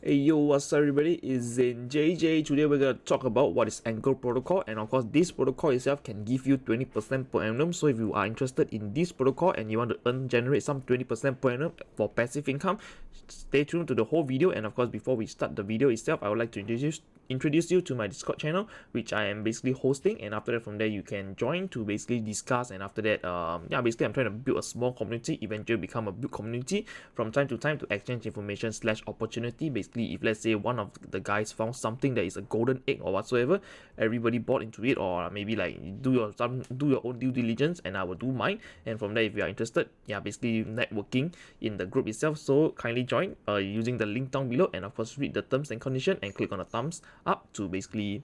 Hey yo, what's up everybody, it's in JJ. Today we're going to talk about what is Anchor protocol, and of course this protocol itself can give you 20% per annum. So if you are interested in this protocol and you want to generate some 20% per annum for passive income, stay tuned to the whole video. And of course, before we start the video itself, I would like to introduce you to my Discord channel, which I am basically hosting, and after that from there you can join to basically discuss. And after that basically I'm trying to build a small community, eventually become a big community from time to time to exchange information slash opportunity. Basically, if let's say one of the guys found something that is a golden egg or whatsoever, everybody bought into it, or maybe like do your own due diligence and I will do mine. And from there, if you are interested, basically networking in the group itself, so kindly join using the link down below, and of course read the terms and condition and click on the thumbs up to basically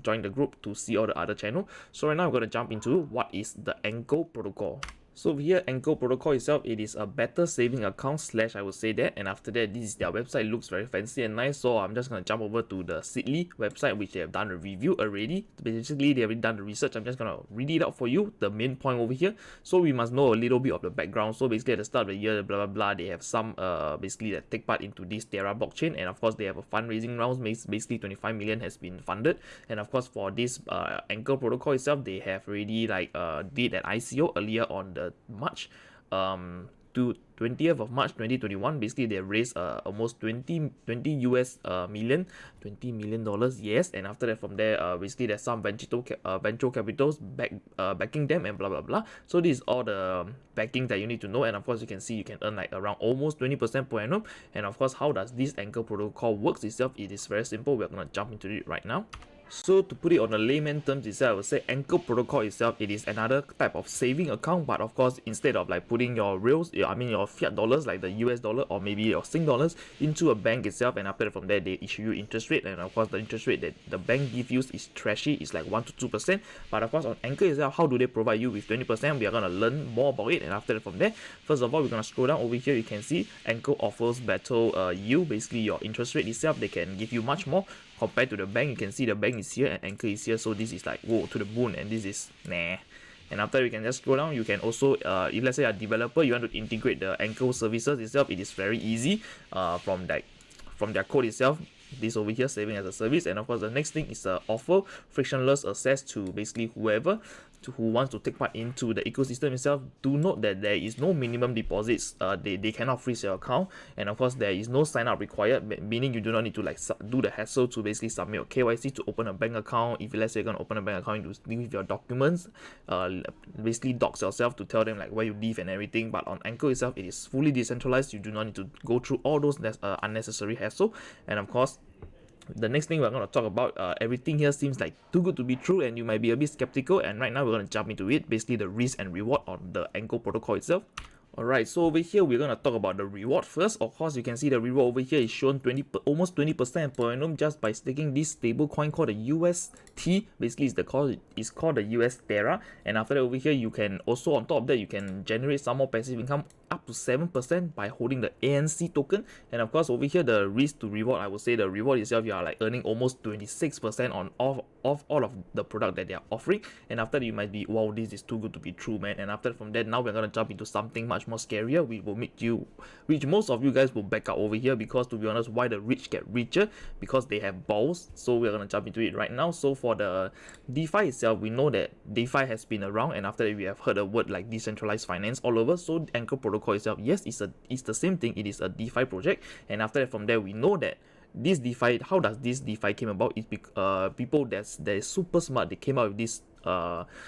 join the group to see all the other channel. So right now I'm going to jump into what is the Anchor protocol. So here, Anchor protocol itself, it is a better saving account slash, I would say that. And after that, this is their website. It looks very fancy and nice. So I'm just going to jump over to the Sidley website, which they have done a review already. Basically, they have already done the research. I'm just going to read it out for you, the main point over here. So we must know a little bit of the background. So basically at the start of the year, blah, blah, blah, they have some basically that take part into this Terra blockchain. And of course, they have a fundraising round. Basically 25 million has been funded. And of course, for this Anchor protocol itself, they have already did an ICO earlier on the March to 20th of March 2021. Basically they raised almost 20 US million, $20 million, yes. And after that from there basically there's some venture capitals backing them and blah blah blah. So this is all the backing that you need to know. And of course you can see you can earn like around almost 20% per annum. And of course, how does this Anchor protocol works itself? It is very simple. We're gonna jump into it right now. So to put it on the layman terms itself, I would say Anchor protocol itself, it is another type of saving account. But of course, instead of like putting your your fiat dollars like the US dollar or maybe your Sing dollars into a bank itself, and after that from there they issue you interest rate. And of course the interest rate that the bank gives you is trashy, it's like 1 to 2%. But of course on Anchor itself, how do they provide you with 20%? We are gonna learn more about it. And after that from there, first of all, we're gonna scroll down over here. You can see Anchor offers better yield. Basically your interest rate itself, they can give you much more compared to the bank. You can see the bank is here and Anchor is here, so this is like whoa to the moon, and this is nah. And after you can just scroll down, you can also if let's say you're a developer, you want to integrate the Anchor services itself, it is very easy from their code itself. This over here, saving as a service. And of course the next thing is offer frictionless access to basically whoever who wants to take part into the ecosystem itself. Do note that there is no minimum deposits. They cannot freeze your account. And of course there is no sign up required, meaning you do not need to like do the hassle to basically submit your KYC to open a bank account. If let's say you're going to open a bank account, you deal with your documents, basically docs yourself to tell them like where you live and everything. But on Anchor itself, it is fully decentralized. You do not need to go through all those unnecessary hassle. And of course, the next thing we're going to talk about, everything here seems like too good to be true and you might be a bit skeptical, and right now we're going to jump into it, basically the risk and reward on the Anchor protocol itself. Alright, so over here we're gonna talk about the reward first. Of course, you can see the reward over here is shown almost 20% per annum just by staking this stable coin called the UST. Basically, it's called the US Terra. And after that, over here you can also, on top of that, you can generate some more passive income up to 7% by holding the ANC token. And of course, over here the risk to reward, I would say the reward itself, you are like earning almost 26% on off all of the product that they are offering. And after that, you might be, wow, this is too good to be true, man. And after from that, now we're gonna jump into something much more scarier. We will which most of you guys will back out over here, because to be honest, why the rich get richer? Because they have balls. So we're gonna jump into it right now. So for the DeFi itself, we know that DeFi has been around, and after that we have heard a word like decentralized finance all over. So Anchor protocol itself, yes, it's the same thing. It is a DeFi project. And after that from there, we know that this DeFi, how does this DeFi came about? It's people that is super smart. They came out with this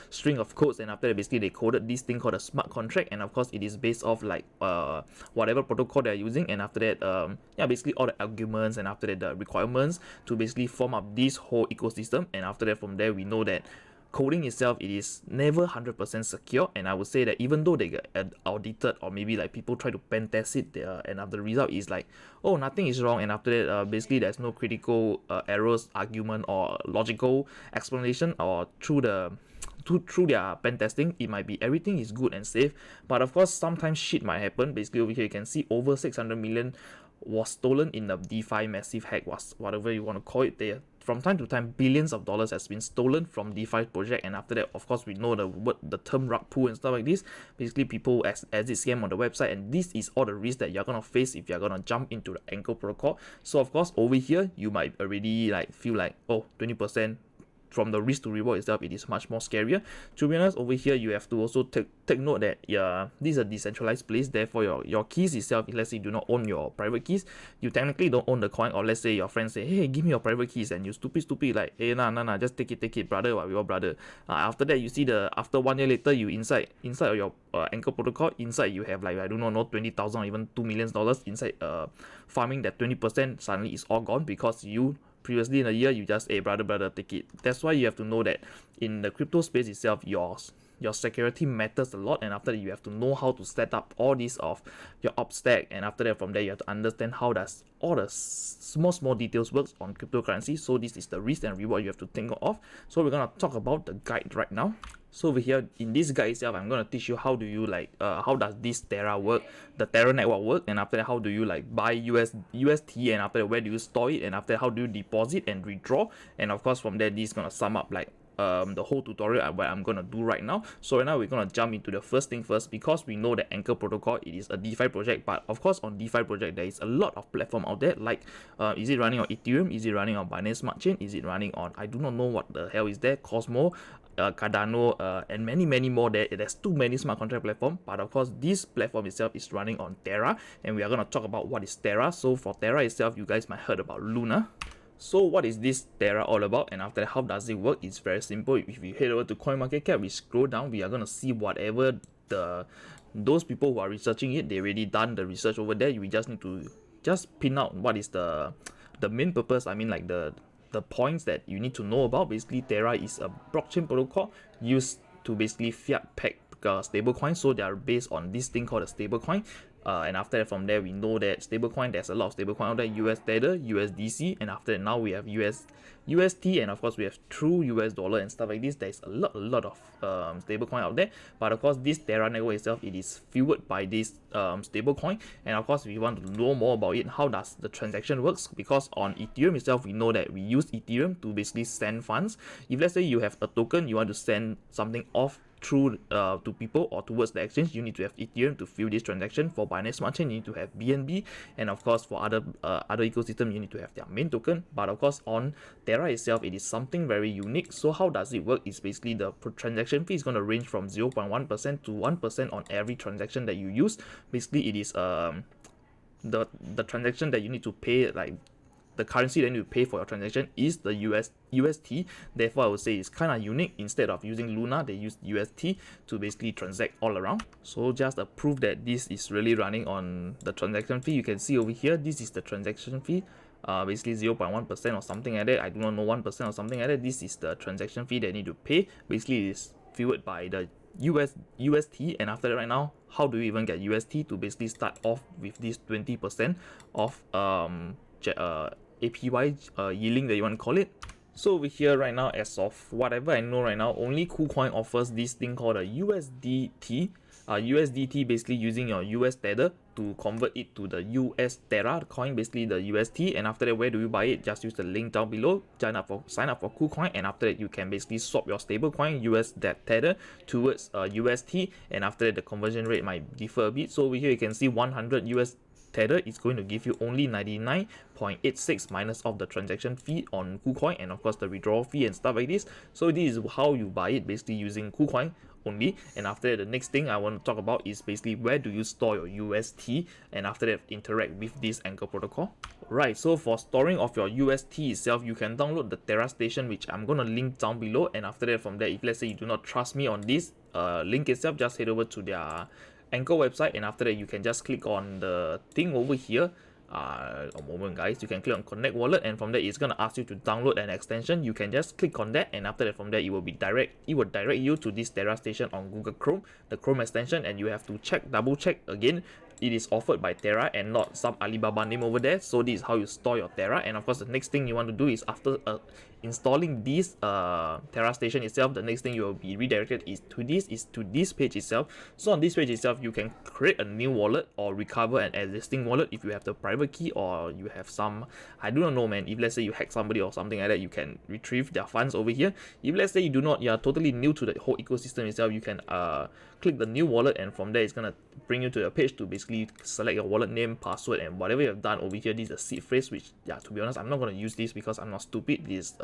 string of codes, and after that basically they coded this thing called a smart contract. And of course it is based off like whatever protocol they're using. And after that basically all the arguments, and after that the requirements to basically form up this whole ecosystem. And after that from there, we know that coding itself, it is never 100% secure. And I would say that even though they get audited, or maybe like people try to pen test it, and after the result is like, oh, nothing is wrong. And after that basically there's no critical errors, argument, or logical explanation, or through their pen testing, it might be everything is good and safe. But of course sometimes shit might happen. Basically over here you can see over 600 million was stolen in the DeFi massive hack, was whatever you want to call it. There, from time to time, billions of dollars has been stolen from DeFi project, and after that, of course, we know the term rug pull and stuff like this. Basically, people exit scam on the website, and this is all the risk that you're gonna face if you're gonna jump into the Anchor protocol. So of course, over here, you might already like feel like, oh, 20%. From the risk to reward itself, it is much more scarier. To be honest, over here you have to also take note that this is a decentralized place. Therefore, your keys itself, if let's say you do not own your private keys, you technically don't own the coin. Or let's say your friends say, hey, give me your private keys, and you stupid like, hey, nah, just take it, brother. We all brother. After that, you see after 1 year later, you inside of your Anchor protocol, inside you have like, I do not know, 20,000 or even $2 million inside farming. That 20% suddenly is all gone because you previously in a year you just, hey, brother, take it. That's why you have to know that in the crypto space itself, your security matters a lot, and after that you have to know how to set up all this of your op stack, and after that from there you have to understand how does all the small details works on cryptocurrency. So this is the risk and reward you have to think of. So we're gonna talk about the guide right now. So over here in this guide itself, I'm gonna teach you how do you how does this Terra work, the Terra network work, and after that how do you like buy UST, and after that where do you store it, and after that how do you deposit and withdraw, and of course from there this is gonna sum up like the whole tutorial what I'm gonna do right now. So right now we're gonna jump into the first thing first, because we know that Anchor protocol, it is a DeFi project, but of course on DeFi project there is a lot of platform out there. Like is it running on Ethereum, is it running on Binance Smart Chain, is it running on, I do not know what the hell is there, Cosmo, Cardano, and many more. There's too many smart contract platform, but of course this platform itself is running on Terra, and we are going to talk about what is Terra. So for Terra itself, you guys might heard about Luna. So what is this Terra all about, and after that how does it work? It's very simple. If we head over to CoinMarketCap, we scroll down, we are going to see whatever those people who are researching it, they already done the research over there. We just need to just pin out what is the main purpose, I mean like the points that you need to know about. Basically, Terra is a blockchain protocol used to basically fiat peg stablecoin. So they are based on this thing called a stablecoin. And after that, from there, we know that stablecoin, there's a lot of stablecoin out there, US Tether, USDC, and after that, now we have UST, and of course, we have true US dollar and stuff like this. There's a lot of stablecoin out there, but of course, this Terra network itself, it is fueled by this stablecoin, and of course, we want to know more about it. How does the transaction works? Because on Ethereum itself, we know that we use Ethereum to basically send funds. If let's say you have a token, you want to send something off through to people or towards the exchange, you need to have Ethereum to fuel this transaction. For Binance Smart Chain, you need to have BNB, and of course for other ecosystem, you need to have their main token. But of course on Terra itself, it is something very unique. So how does it work? It's basically the transaction fee is going to range from 0.1% to 1% on every transaction that you use. Basically, it is the transaction that you need to pay, like the currency that you need to pay for your transaction is the UST. Therefore, I would say it's kind of unique. Instead of using Luna, they use UST to basically transact all around. So just to prove that this is really running on the transaction fee, you can see over here, this is the transaction fee. Basically 0.1% or something like that. I do not know, 1% or something like that. This is the transaction fee they need to pay. Basically, it is fueled by the UST, and after that, right now, how do you even get UST to basically start off with this 20% of APY yielding that you want to call it? So over here right now, as of whatever I know right now, only KuCoin offers this thing called a USDT. USDT basically using your US Tether to convert it to the US Terra coin, basically the UST. And after that, where do you buy it? Just use the link down below, sign up for KuCoin, and after that you can basically swap your stable coin US Tether towards UST, and after that the conversion rate might differ a bit. So over here you can see 100 US Tether is going to give you only 99.86 minus of the transaction fee on KuCoin, and of course the withdrawal fee and stuff like this. So this is how you buy it, basically using KuCoin only. And after that, the next thing I want to talk about is basically where do you store your UST, and after that interact with this Anchor protocol. Right, so for storing of your UST itself, you can download the Terra station, which I'm gonna link down below. And after that, from there, if let's say you do not trust me on this link itself, just head over to their Anchor website, and after that you can just click on the thing over here. A moment guys, you can click on connect wallet, and from there it's gonna ask you to download an extension. You can just click on that, and after that, from there it will direct you to this Terra station on Google Chrome, the Chrome extension, and you have to double check again it is offered by Terra and not some Alibaba name over there. So this is how you store your Terra. And of course, the next thing you want to do is after installing this Terra station itself, the next thing you will be redirected is to this page itself. So on this page itself, you can create a new wallet or recover an existing wallet if you have the private key, or you have some, I do not know, man. If let's say you hack somebody or something like that, you can retrieve their funds over here. If let's say you do not, you are totally new to the whole ecosystem itself, you can click the new wallet, and from there it's gonna bring you to a page to basically select your wallet name, password, and whatever you have done over here. This is the seed phrase, which, yeah, to be honest, I'm not gonna use this because I'm not stupid. This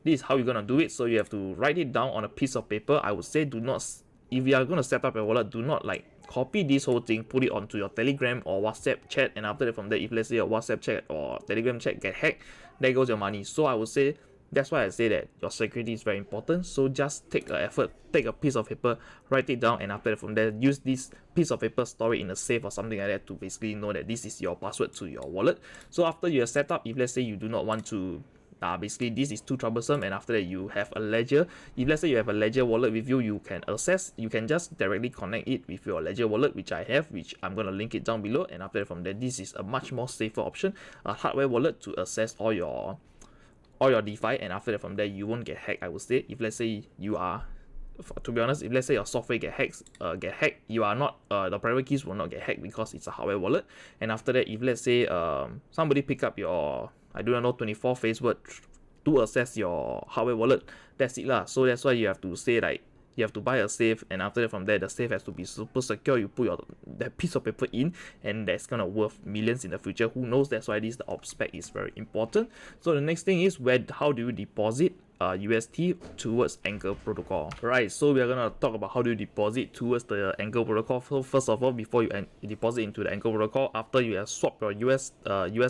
is how you're gonna do it. So you have to write it down on a piece of paper. I would say do not, if you are gonna set up a wallet, do not like copy this whole thing, put it onto your Telegram or WhatsApp chat, and after that, from there, if let's say your WhatsApp chat or Telegram chat get hacked, there goes your money. So I would say, that's why I say that your security is very important. So just take an effort, take a piece of paper, write it down, and after that, from there, use this piece of paper, store it in a safe or something like that to basically know that this is your password to your wallet. So after you are set up, if let's say you do not want to, basically this is too troublesome, and after that you have a ledger. If let's say you have a ledger wallet with you, you can just directly connect it with your ledger wallet, which I have, which I'm going to link it down below. And after that, from there, this is a much more safer option, a hardware wallet to access all your DeFi, and after that, from there, you won't get hacked. I would say, if let's say you are, to be honest, if let's say your software get hacked, you are not, the private keys will not get hacked because it's a hardware wallet. And after that, if let's say somebody pick up your, I do not know, 24 phase word to access your hardware wallet, that's it lah. So that's why you have to say, like, you have to buy a safe, and after that, from there, the safe has to be super secure. You put that piece of paper in, and that's gonna worth millions in the future. Who knows? That's why the op spec is very important. So the next thing is, how do you deposit UST towards Anchor protocol? Right, so we are gonna talk about how do you deposit towards the Anchor protocol. So first of all, before you deposit into the Anchor protocol, after you have swapped your US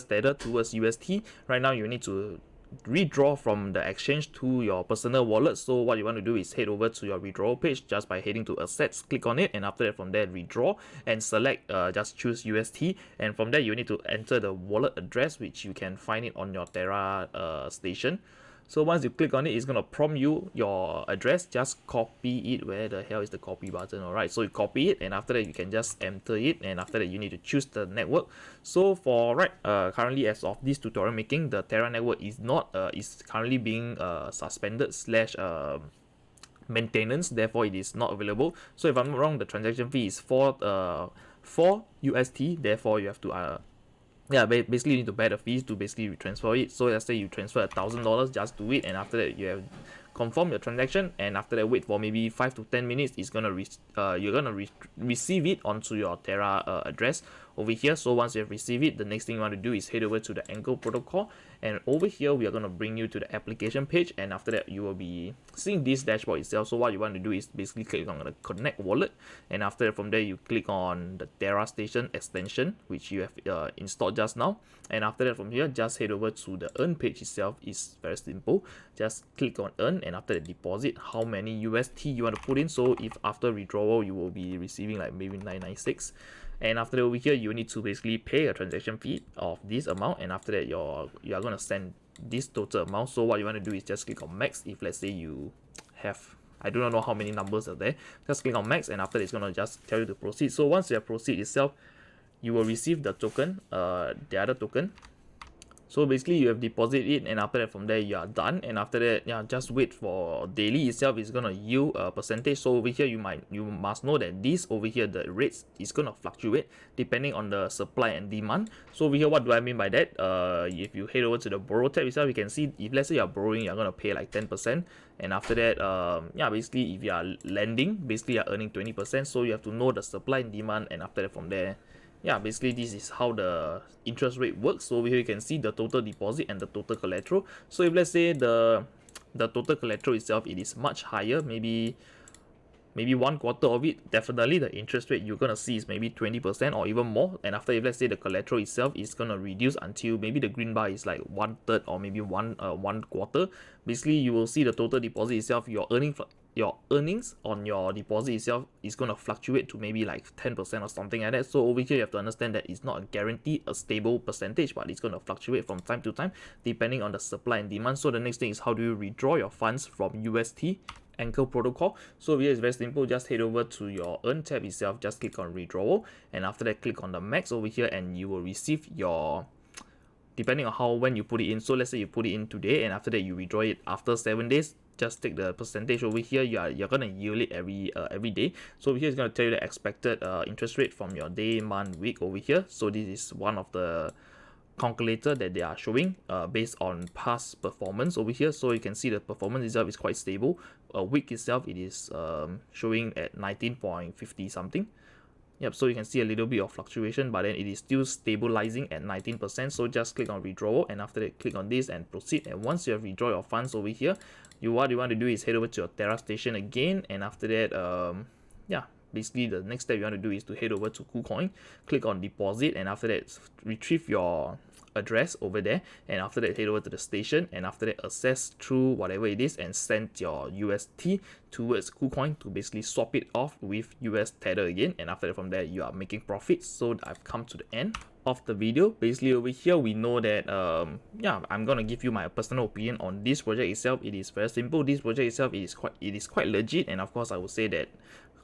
Tether towards UST, right now you need to redraw from the exchange to your personal wallet. So what you want to do is head over to your withdrawal page just by heading to assets, click on it, and after that, from there, withdraw and select, just choose UST, and from there you need to enter the wallet address, which you can find it on your Terra station. So once you click on it, it's gonna prompt you your address. Just copy it. Where the hell is the copy button? Alright, so you copy it, and after that you can just enter it, and after that you need to choose the network. So for currently, as of this tutorial making, the Terra network is not is currently being suspended / maintenance, therefore it is not available. So if I'm not wrong, the transaction fee is 4 UST, therefore you have to basically you need to pay the fees to basically transfer it. So let's say you transfer $1,000, just do it, and after that you have confirm your transaction, and after that wait for maybe 5 to 10 minutes. It's gonna you're gonna receive it onto your Terra address over here. So once you have received it, the next thing you want to do is head over to the Anchor protocol, and over here we are going to bring you to the application page, and after that you will be seeing this dashboard itself. So what you want to do is basically click on the connect wallet, and after that, from there you click on the Terra station extension, which you have installed just now, and after that, from here just head over to the earn page itself. Is very simple. Just click on earn, and after that, deposit how many UST you want to put in. So if after withdrawal you will be receiving like maybe 996, and after that, over here you need to basically pay a transaction fee of this amount, and after that you are going to send this total amount. So what you want to do is just click on max. If let's say you have, I do not know how many numbers are there, just click on max, and after that it's going to just tell you to proceed. So once you have proceed itself, you will receive the token, the other token. So basically you have deposited it, and after that, from there you are done, and after that, just wait for daily itself. Is gonna yield a percentage. So over here you must know that this over here, the rates is gonna fluctuate depending on the supply and demand. So over here, what do I mean by that? If you head over to the borrow tab itself, you can see if let's say you're borrowing, you're gonna pay like 10%, and after that, basically if you are lending, basically you're earning 20%. So you have to know the supply and demand, and after that, from there, basically this is how the interest rate works. So over here you can see the total deposit and the total collateral. So if let's say the total collateral itself, it is much higher, maybe 1/4 of it, definitely the interest rate you're gonna see is maybe 20% or even more. And after, if let's say the collateral itself is gonna reduce until maybe the green bar is like 1/3 or maybe 1/4, basically you will see the total deposit itself, your earnings on your deposit itself is going to fluctuate to maybe like 10% or something like that. So over here you have to understand that it's not a guarantee, a stable percentage, but it's going to fluctuate from time to time depending on the supply and demand. So the next thing is, how do you withdraw your funds from UST Anchor protocol. So here is very simple, just head over to your earn tab itself, just click on withdrawal, and after that click on the max over here, and you will receive your, depending on when you put it in. So let's say you put it in today, and after that you withdraw it after 7 days, just take the percentage over here. You're gonna yield it every day. So over here is gonna tell you the expected interest rate from your day, month, week over here. So this is one of the calculator that they are showing based on past performance over here. So you can see the performance itself is quite stable. A week itself, it is showing at 19.50 something. Yep, so you can see a little bit of fluctuation, but then it is still stabilizing at 19%. So just click on withdrawal, and after that click on this and proceed. And once you have withdrawn your funds over here, what you want to do is head over to your Terra station again, and after that yeah, basically the next step you want to do is to head over to KuCoin, click on deposit, and after that retrieve your address over there, and after that head over to the station, and after that access through whatever it is and send your UST towards KuCoin to basically swap it off with US Tether again, and after that from there you are making profits. So I've come to the end of the video. Basically over here we know that yeah, I'm gonna give you my personal opinion on this project itself. It is very simple. This project itself is quite legit, and of course I would say that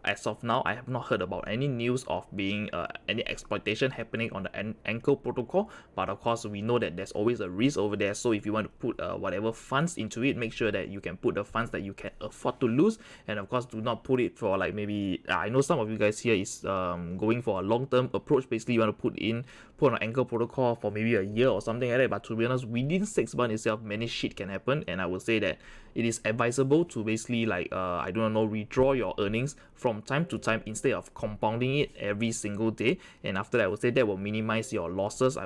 as of now, I have not heard about any news of being any exploitation happening on the Anchor protocol. But of course, we know that there's always a risk over there. So if you want to put whatever funds into it, make sure that you can put the funds that you can afford to lose. And of course, do not put it for like maybe I know some of you guys here is going for a long-term approach. Basically, you want to put on Anchor protocol for maybe a year or something like that. But to be honest, within 6 months itself, many shit can happen. And I would say that it is advisable to basically like I don't know, withdraw your earnings from time to time instead of compounding it every single day. And after that, I would say that will minimize your losses.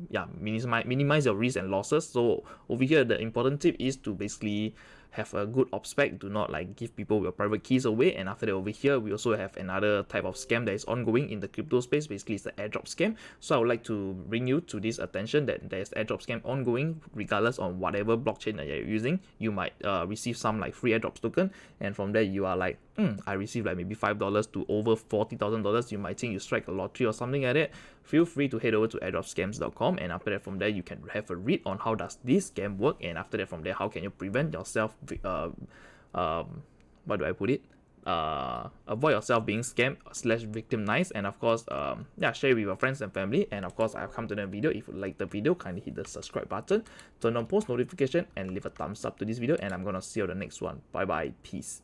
Yeah, minimize your risk and losses. So over here, the important tip is to basically have a good obspec. Do not like give people your private keys away. And after that, over here we also have another type of scam that is ongoing in the crypto space. Basically it's the airdrop scam. So I would like to bring you to this attention that there's airdrop scam ongoing. Regardless on whatever blockchain that you're using, you might receive some like free airdrop token, and from there you are like, I received like maybe $5 to over $40,000. You might think you strike a lottery or something like that. Feel free to head over to airdropscams.com, and after that from there you can have a read on how does this scam work, and after that from there how can you prevent yourself what do I put it, avoid yourself being scammed / victimized. And of course yeah, share with your friends and family. And of course I've come to the video. If you like the video, kindly hit the subscribe button, turn on post notification, and leave a thumbs up to this video, and I'm gonna see you on the next one. Bye bye, peace.